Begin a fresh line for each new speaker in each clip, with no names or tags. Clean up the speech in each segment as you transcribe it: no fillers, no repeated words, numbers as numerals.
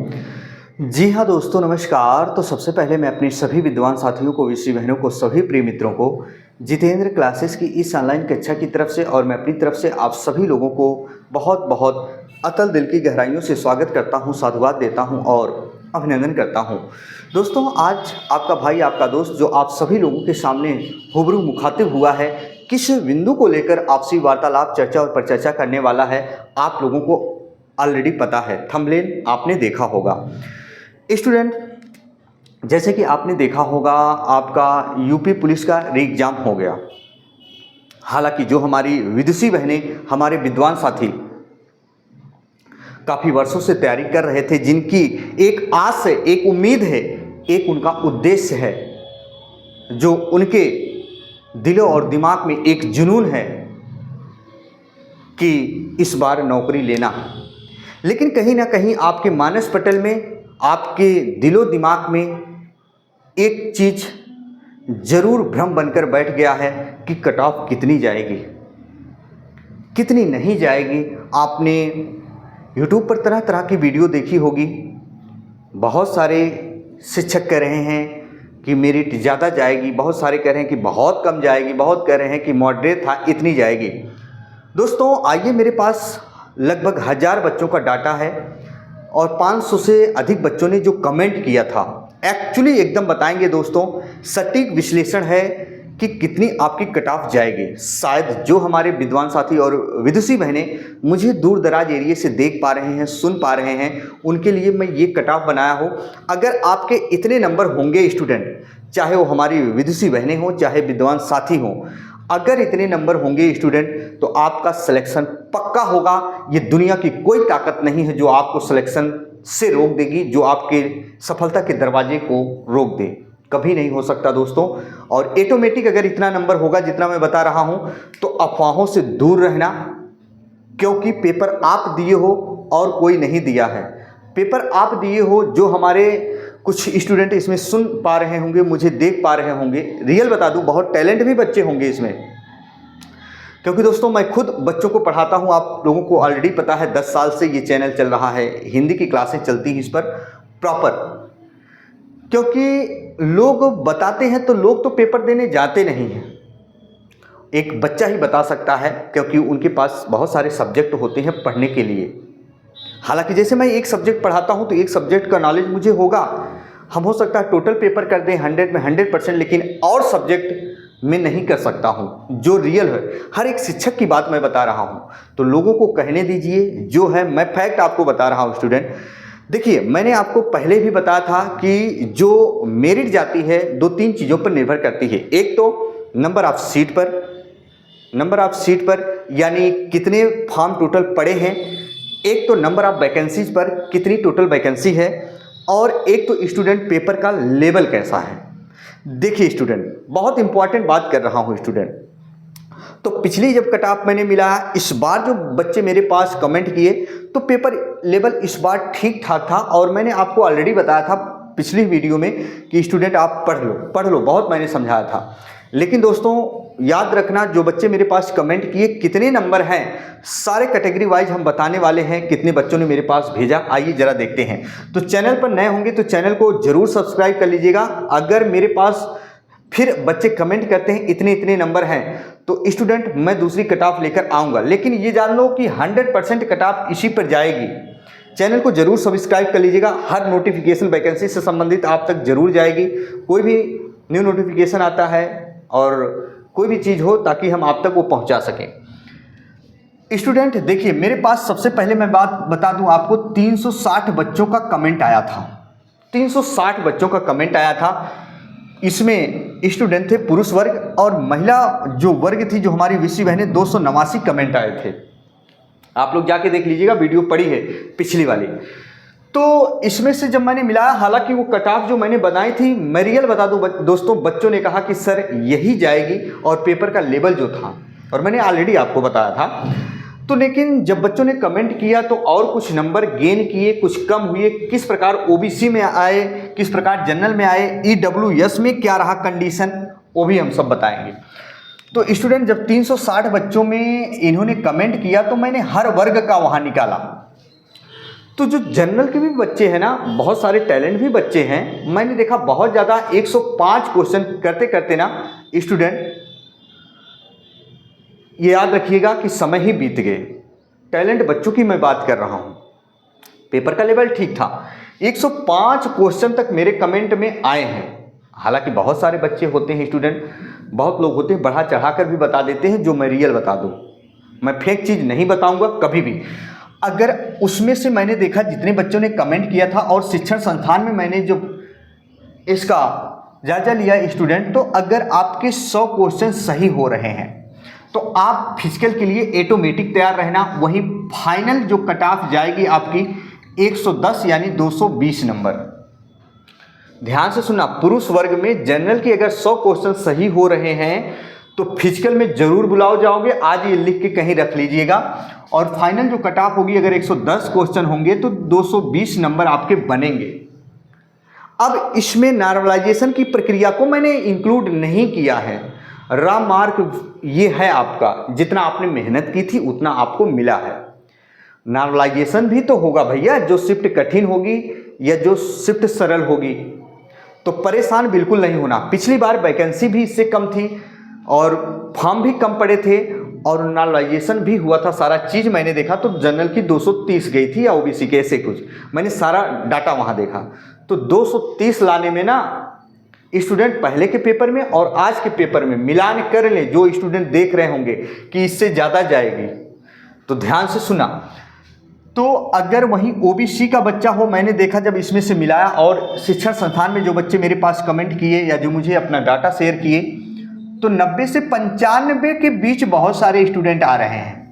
जी हाँ दोस्तों, नमस्कार। तो सबसे पहले मैं अपने सभी विद्वान साथियों को, विषी बहनों को, सभी प्रिय मित्रों को जितेंद्र क्लासेस की इस ऑनलाइन कक्षा की तरफ से और मैं अपनी तरफ से आप सभी लोगों को बहुत बहुत अतल दिल की गहराइयों से स्वागत करता हूँ, साधुवाद देता हूँ और अभिनंदन करता हूँ। दोस्तों, आज आपका भाई, आपका दोस्त जो आप सभी लोगों के सामने रूबरू मुखातिब हुआ है, किस बिंदु को लेकर आपसी वार्तालाप, चर्चा और परिचर्चा करने वाला है, आप लोगों को ऑलरेडी पता है। थंबनेल आपने देखा होगा। स्टूडेंट, जैसे कि आपने देखा होगा, आपका यूपी पुलिस का री एग्जाम हो गया। हालांकि जो हमारी विदुषी बहनें, हमारे विद्वान साथी काफ़ी वर्षों से तैयारी कर रहे थे, जिनकी एक आस है, एक उम्मीद है, एक उनका उद्देश्य है, जो उनके दिलों और दिमाग में एक जुनून है कि इस बार नौकरी लेना। लेकिन कहीं ना कहीं आपके मानस पटल में, आपके दिलो दिमाग में एक चीज़ ज़रूर भ्रम बनकर बैठ गया है कि कट ऑफ कितनी जाएगी, कितनी नहीं जाएगी। आपने यूट्यूब पर तरह तरह की वीडियो देखी होगी। बहुत सारे शिक्षक कह रहे हैं कि मेरिट ज़्यादा जाएगी, बहुत सारे कह रहे हैं कि बहुत कम जाएगी, बहुत कह रहे हैं कि मॉडरेट था, इतनी जाएगी। दोस्तों, आइए, मेरे पास लगभग 1000 बच्चों का डाटा है और 500 से अधिक बच्चों ने जो कमेंट किया था, एक्चुअली एकदम बताएंगे दोस्तों। सटीक विश्लेषण है कि कितनी आपकी कट ऑफ जाएगी। शायद जो हमारे विद्वान साथी और विदुषी बहनें मुझे दूर दराज एरिया से देख पा रहे हैं, सुन पा रहे हैं, उनके लिए मैं ये कट ऑफ बनाया हूँ। अगर आपके इतने नंबर होंगे स्टूडेंट, चाहे वो हमारी विदुषी बहनें हों, चाहे विद्वान साथी हों, अगर इतने नंबर होंगे स्टूडेंट, तो आपका सिलेक्शन पक्का होगा। ये दुनिया की कोई ताकत नहीं है जो आपको सिलेक्शन से रोक देगी, जो आपके सफलता के दरवाजे को रोक दे। कभी नहीं हो सकता दोस्तों। और ऑटोमेटिक अगर इतना नंबर होगा जितना मैं बता रहा हूं, तो अफवाहों से दूर रहना, क्योंकि पेपर आप दिए हो और कोई नहीं दिया है। पेपर आप दिए हो, जो हमारे कुछ स्टूडेंट इसमें सुन पा रहे होंगे, मुझे देख पा रहे होंगे, रियल बता दूं, बहुत टैलेंट भी बच्चे होंगे इसमें, क्योंकि दोस्तों मैं खुद बच्चों को पढ़ाता हूं। आप लोगों को ऑलरेडी पता है, 10 साल से ये चैनल चल रहा है, हिंदी की क्लासें चलती हैं इस पर प्रॉपर। क्योंकि लोग बताते हैं तो लोग तो पेपर देने जाते नहीं हैं, एक बच्चा ही बता सकता है, क्योंकि उनके पास बहुत सारे सब्जेक्ट होते हैं पढ़ने के लिए। हालांकि जैसे मैं एक सब्जेक्ट पढ़ाता हूं तो एक सब्जेक्ट का नॉलेज मुझे होगा। हम हो सकता है टोटल पेपर कर दें 100 में 100%, लेकिन और सब्जेक्ट में नहीं कर सकता हूं, जो रियल है। हर एक शिक्षक की बात मैं बता रहा हूं, तो लोगों को कहने दीजिए, जो है मैं फैक्ट आपको बता रहा हूं स्टूडेंट। देखिए, मैंने आपको पहले भी बताया था कि जो मेरिट जाती है 2-3 चीज़ों पर निर्भर करती है। एक तो नंबर ऑफ सीट पर, यानी कितने फॉर्म टोटल पड़े हैं। एक तो नंबर ऑफ वैकेंसीज पर, कितनी टोटल वैकेंसी है। और एक तो स्टूडेंट पेपर का लेवल कैसा है। देखिए स्टूडेंट, बहुत इंपॉर्टेंट बात कर रहा हूँ स्टूडेंट। तो पिछली जब कट ऑफ मैंने मिला, इस बार जो बच्चे मेरे पास कमेंट किए, तो पेपर लेवल इस बार ठीक ठाक था। और मैंने आपको ऑलरेडी बताया था पिछली वीडियो में कि स्टूडेंट आप पढ़ लो, बहुत मैंने समझाया था। लेकिन दोस्तों याद रखना, जो बच्चे मेरे पास कमेंट किए, कितने नंबर हैं, सारे कैटेगरी वाइज हम बताने वाले हैं, कितने बच्चों ने मेरे पास भेजा। आइए जरा देखते हैं। तो चैनल पर नए होंगे तो चैनल को जरूर सब्सक्राइब कर लीजिएगा। अगर मेरे पास फिर बच्चे कमेंट करते हैं इतने इतने नंबर हैं, तो स्टूडेंट मैं दूसरी कट ऑफ लेकर आऊँगा। लेकिन ये जान लो कि 100% कट ऑफ इसी पर जाएगी। चैनल को जरूर सब्सक्राइब कर लीजिएगा। हर नोटिफिकेशन वैकेंसी से संबंधित आप तक जरूर जाएगी। कोई भी न्यू नोटिफिकेशन आता है और कोई भी चीज़ हो, ताकि हम आप तक वो पहुंचा सकें। स्टूडेंट देखिए, मेरे पास सबसे पहले मैं बात बता दूं आपको, 360 बच्चों का कमेंट आया था। 360 बच्चों का कमेंट आया था। इसमें स्टूडेंट थे पुरुष वर्ग, और महिला जो वर्ग थी, जो हमारी विषी बहनें, 289 कमेंट आए थे। आप लोग जाके देख लीजिएगा, वीडियो पड़ी है पिछली वाली। तो इसमें से जब मैंने मिलाया, हालांकि वो कट ऑफ जो मैंने बनाई थी, मैं रियल बता दूं दोस्तों, बच्चों ने कहा कि सर यही जाएगी, और पेपर का लेवल जो था, और मैंने ऑलरेडी आपको बताया था। तो लेकिन जब बच्चों ने कमेंट किया तो और कुछ नंबर गेन किए, कुछ कम हुए। किस प्रकार ओबीसी में आए, किस प्रकार जनरल में आए, ईडब्ल्यूएस में क्या रहा कंडीशन, वो भी हम सब बताएंगे। तो स्टूडेंट, जब 360 बच्चों में इन्होंने कमेंट किया, तो मैंने हर वर्ग का वहाँ निकाला। तो जो जनरल के भी बच्चे हैं ना, बहुत सारे टैलेंट भी बच्चे हैं, मैंने देखा बहुत ज़्यादा 105 क्वेश्चन करते करते ना स्टूडेंट, ये याद रखिएगा कि समय ही बीत गए। टैलेंट बच्चों की मैं बात कर रहा हूँ। पेपर का लेवल ठीक था, 105 क्वेश्चन तक मेरे कमेंट में आए हैं। हालांकि बहुत सारे बच्चे होते हैं स्टूडेंट, बहुत लोग होते हैं बढ़ा चढ़ा कर भी बता देते हैं, जो मैं रियल बता दूँ, मैं फेक चीज़ नहीं बताऊंगा कभी भी। अगर उसमें से मैंने देखा जितने बच्चों ने कमेंट किया था और शिक्षण संस्थान में मैंने जो इसका जायजा लिया स्टूडेंट, तो अगर आपके 100 क्वेश्चन सही हो रहे हैं तो आप फिजिकल के लिए ऑटोमेटिक तैयार रहना। वहीं फाइनल जो कट ऑफ जाएगी आपकी 110 यानी 220 नंबर। ध्यान से सुनना, पुरुष वर्ग में जनरल की अगर 100 क्वेश्चन सही हो रहे हैं तो फिजिकल में जरूर बुलाओ जाओगे, आज ये लिख के कहीं रख लीजिएगा। और फाइनल जो कट ऑफ होगी, अगर 110 क्वेश्चन होंगे तो 220 नंबर आपके बनेंगे। अब इसमें नॉर्मलाइजेशन की प्रक्रिया को मैंने इंक्लूड नहीं किया है। रॉ मार्क ये है आपका, जितना आपने मेहनत की थी उतना आपको मिला है। नॉर्मलाइजेशन भी तो होगा भैया, जो शिफ्ट कठिन होगी या जो शिफ्ट सरल होगी, तो परेशान बिल्कुल नहीं होना। पिछली बार वैकेंसी भी इससे कम थी और फॉर्म भी कम पड़े थे और नॉर्मलाइजेशन भी हुआ था। सारा चीज़ मैंने देखा तो जनरल की 230 गई थी या ओबीसी के, ऐसे कुछ मैंने सारा डाटा वहाँ देखा। तो 230 लाने में ना स्टूडेंट पहले के पेपर में और आज के पेपर में मिलान कर ले, जो स्टूडेंट देख रहे होंगे कि इससे ज़्यादा जाएगी, तो ध्यान से सुना। तो अगर वहीं ओबीसी का बच्चा हो, मैंने देखा जब इसमें से मिलाया और शिक्षण संस्थान में जो बच्चे मेरे पास कमेंट किए या जो मुझे अपना डाटा शेयर किए, तो 90 से 95 के बीच बहुत सारे स्टूडेंट आ रहे हैं।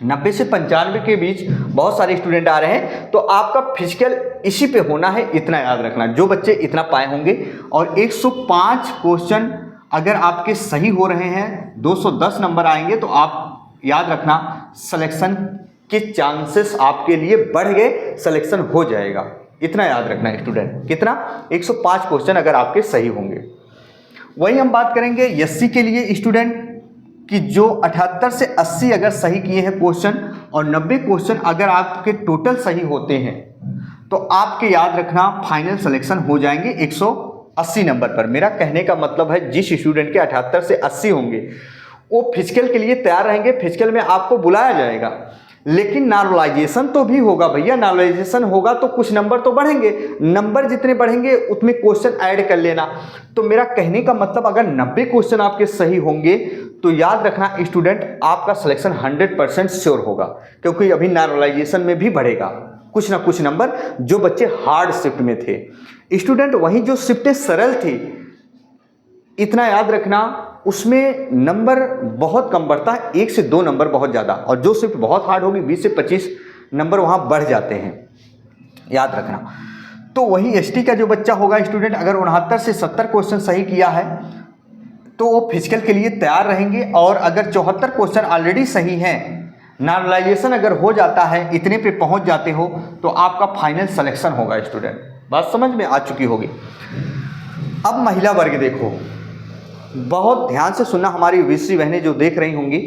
90 से 95 के बीच बहुत सारे स्टूडेंट आ रहे हैं। तो आपका फिजिकल इसी पे होना है, इतना याद रखना। जो बच्चे इतना पाए होंगे और 105 क्वेश्चन अगर आपके सही हो रहे हैं, 210 नंबर आएंगे, तो आप याद रखना सिलेक्शन के चांसेस आपके लिए बढ़ गए, सिलेक्शन हो जाएगा। इतना याद रखना स्टूडेंट। कितना? 105 क्वेश्चन अगर आपके सही होंगे। वही हम बात करेंगे एससी के लिए स्टूडेंट कि जो 78 से 80 अगर सही किए हैं क्वेश्चन और 90 क्वेश्चन अगर आपके टोटल सही होते हैं, तो आपके याद रखना फाइनल सिलेक्शन हो जाएंगे 180 नंबर पर। मेरा कहने का मतलब है जिस स्टूडेंट के 78 से 80 होंगे वो फिजिकल के लिए तैयार रहेंगे, फिजिकल में आपको बुलाया जाएगा। लेकिन नॉर्मलाइजेशन तो भी होगा भैया, नॉर्मलाइजेशन होगा तो कुछ नंबर तो बढ़ेंगे, नंबर जितने बढ़ेंगे उतने क्वेश्चन ऐड कर लेना। तो मेरा कहने का मतलब अगर 90 क्वेश्चन आपके सही होंगे तो याद रखना स्टूडेंट आपका सिलेक्शन 100% श्योर होगा, क्योंकि अभी नॉर्मलाइजेशन में भी बढ़ेगा कुछ ना कुछ नंबर जो बच्चे हार्ड शिफ्ट में थे। स्टूडेंट वहीं जो शिफ्टें सरल थी, इतना याद रखना उसमें नंबर बहुत कम बढ़ता है, 1 से 2 नंबर बहुत ज़्यादा, और जो शिफ्ट बहुत हार्ड होगी 20 से 25 नंबर वहाँ बढ़ जाते हैं, याद रखना। तो वही एसटी का जो बच्चा होगा स्टूडेंट, अगर 69 से 70 क्वेश्चन सही किया है तो वो फिजिकल के लिए तैयार रहेंगे। और अगर 74 क्वेश्चन ऑलरेडी सही हैं, नॉर्मलाइजेशन अगर हो जाता है, इतने पे पहुँच जाते हो, तो आपका फाइनल सिलेक्शन होगा स्टूडेंट। बात समझ में आ चुकी होगी। अब महिला वर्ग देखो, बहुत ध्यान से सुनना हमारी विदेशी बहनें जो देख रही होंगी,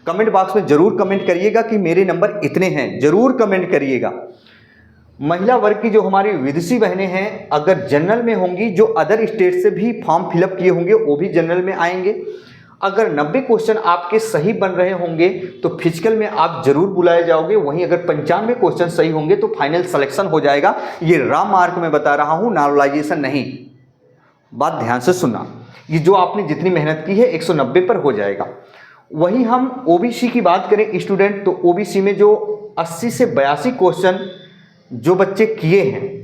कमेंट बॉक्स में ज़रूर कमेंट करिएगा कि मेरे नंबर इतने हैं, ज़रूर कमेंट करिएगा। महिला वर्ग की जो हमारी विदेशी बहनें हैं, अगर जनरल में होंगी, जो अदर स्टेट से भी फॉर्म फिलअप किए होंगे वो भी जनरल में आएंगे। अगर 90 क्वेश्चन आपके सही बन रहे होंगे तो फिजिकल में आप जरूर बुलाए जाओगे। वहीं अगर 95 क्वेश्चन सही होंगे तो फाइनल सिलेक्शन हो जाएगा। ये रॉ मार्क में बता रहा हूँ, नॉर्मलाइजेशन नहीं। बात ध्यान से सुनना, ये जो आपने जितनी मेहनत की है 190 पर हो जाएगा। वहीं हम ओबीसी की बात करें स्टूडेंट, तो ओबीसी में जो 80 से 82 क्वेश्चन जो बच्चे किए हैं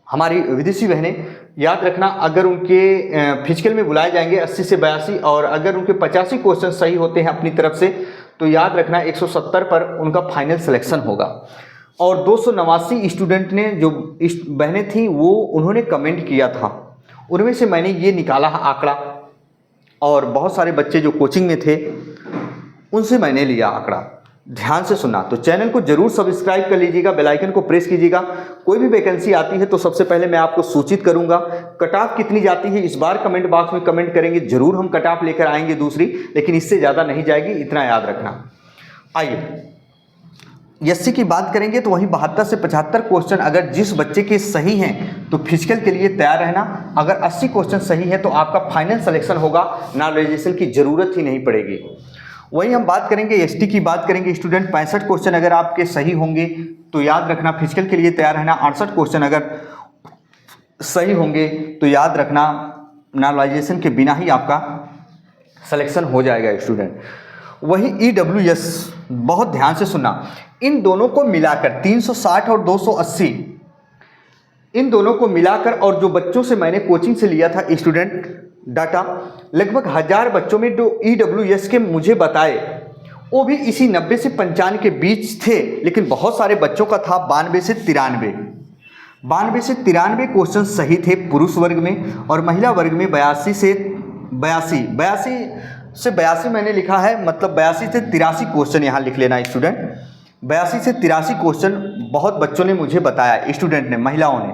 हमारी विदेशी बहनें, याद रखना अगर उनके फिजिकल में बुलाए जाएंगे 80 से 82, और अगर उनके 85 क्वेश्चन सही होते हैं अपनी तरफ से, तो याद रखना 170 पर उनका फाइनल सिलेक्शन होगा। और 289 स्टूडेंट ने जो बहनें थी वो उन्होंने कमेंट किया था, उनमें से मैंने ये निकाला आंकड़ा, और बहुत सारे बच्चे जो कोचिंग में थे उनसे मैंने लिया आंकड़ा। ध्यान से सुना, तो चैनल को जरूर सब्सक्राइब कर लीजिएगा, बेल आइकन को प्रेस कीजिएगा। कोई भी वैकेंसी आती है तो सबसे पहले मैं आपको सूचित करूंगा। कट ऑफ कितनी जाती है इस बार कमेंट बॉक्स में कमेंट करेंगे, जरूर हम कट ऑफ लेकर आएंगे दूसरी, लेकिन इससे ज़्यादा नहीं जाएगी, इतना याद रखना। आइए एससी की बात करेंगे तो वहीं 72 से 75 क्वेश्चन अगर जिस बच्चे के सही हैं तो फिजिकल के लिए तैयार रहना। अगर 80 क्वेश्चन सही है तो आपका फाइनल सिलेक्शन होगा, नॉर्मलाइजेशन की ज़रूरत ही नहीं पड़ेगी। वहीं हम बात करेंगे एसटी की बात करेंगे स्टूडेंट, 65 क्वेश्चन अगर आपके सही होंगे तो याद रखना फिजिकल के लिए तैयार रहना। 68 क्वेश्चन अगर सही होंगे तो याद रखना नॉर्मलाइजेशन के बिना ही आपका सिलेक्शन हो जाएगा स्टूडेंट। वही EWS बहुत ध्यान से सुनना, इन दोनों को मिलाकर 360 और 280, इन दोनों को मिलाकर और जो बच्चों से मैंने कोचिंग से लिया था स्टूडेंट डाटा, लगभग 1000 बच्चों में जो EWS के मुझे बताए वो भी इसी 90 से 95 के बीच थे, लेकिन बहुत सारे बच्चों का था 92 से 93 क्वेश्चन सही थे पुरुष वर्ग में, और महिला वर्ग में 82 से 82 मैंने लिखा है, मतलब 82 से 83 क्वेश्चन यहाँ लिख लेना स्टूडेंट। 82 से 83 क्वेश्चन बहुत बच्चों ने मुझे बताया, स्टूडेंट ने, महिलाओं ने,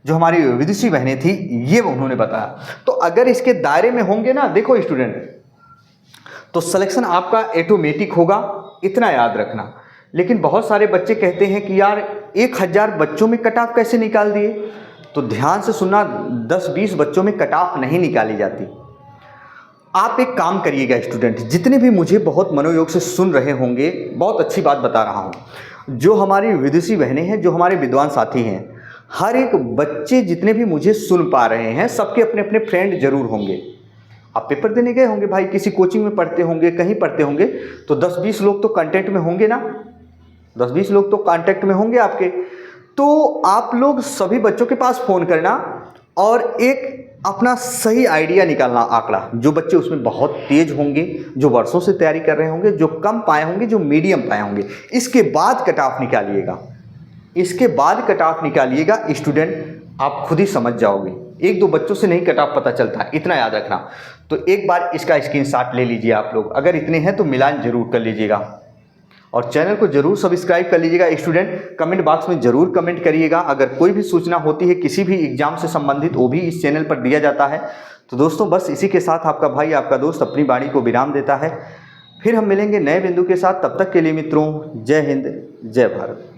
जो हमारी विदेशी बहनें थी ये उन्होंने बताया। तो अगर इसके दायरे में होंगे ना देखो स्टूडेंट, तो सिलेक्शन आपका ऑटोमेटिक होगा, इतना याद रखना। लेकिन बहुत सारे बच्चे कहते हैं कि यार 1000 बच्चों में कट ऑफ कैसे निकाल दिए, तो ध्यान से सुनना, 10-20 बच्चों में कट ऑफ नहीं निकाली जाती। आप एक काम करिएगा स्टूडेंट, जितने भी मुझे बहुत मनोयोग से सुन रहे होंगे, बहुत अच्छी बात बता रहा हूँ, जो हमारी विदेशी बहनें हैं, जो हमारे विद्वान साथी हैं, हर एक बच्चे जितने भी मुझे सुन पा रहे हैं, सबके अपने अपने फ्रेंड जरूर होंगे। आप पेपर देने गए होंगे भाई, किसी कोचिंग में पढ़ते होंगे, कहीं पढ़ते होंगे, तो 10-20 लोग तो कांटेक्ट में होंगे ना, 10-20 लोग तो कांटेक्ट में होंगे आपके। तो आप लोग सभी बच्चों के पास फ़ोन करना और एक अपना सही आइडिया निकालना, आंकड़ा, जो बच्चे उसमें बहुत तेज होंगे, जो वर्षों से तैयारी कर रहे होंगे, जो कम पाए होंगे, जो मीडियम पाए होंगे, इसके बाद कट ऑफ निकालिएगा। इसके बाद कट ऑफ निकालिएगा स्टूडेंट, आप खुद ही समझ जाओगे। 1-2 बच्चों से नहीं कट ऑफ पता चलता, इतना याद रखना। तो एक बार इसका स्क्रीनशॉट ले लीजिए आप लोग, अगर इतने हैं तो मिलान जरूर कर लीजिएगा, और चैनल को जरूर सब्सक्राइब कर लीजिएगा स्टूडेंट। कमेंट बॉक्स में जरूर कमेंट करिएगा, अगर कोई भी सूचना होती है किसी भी एग्जाम से संबंधित, वो भी इस चैनल पर दिया जाता है। तो दोस्तों बस इसी के साथ आपका भाई, आपका दोस्त अपनी वाणी को विराम देता है। फिर हम मिलेंगे नए बिंदु के साथ, तब तक के लिए मित्रों, जय हिंद, जय भारत।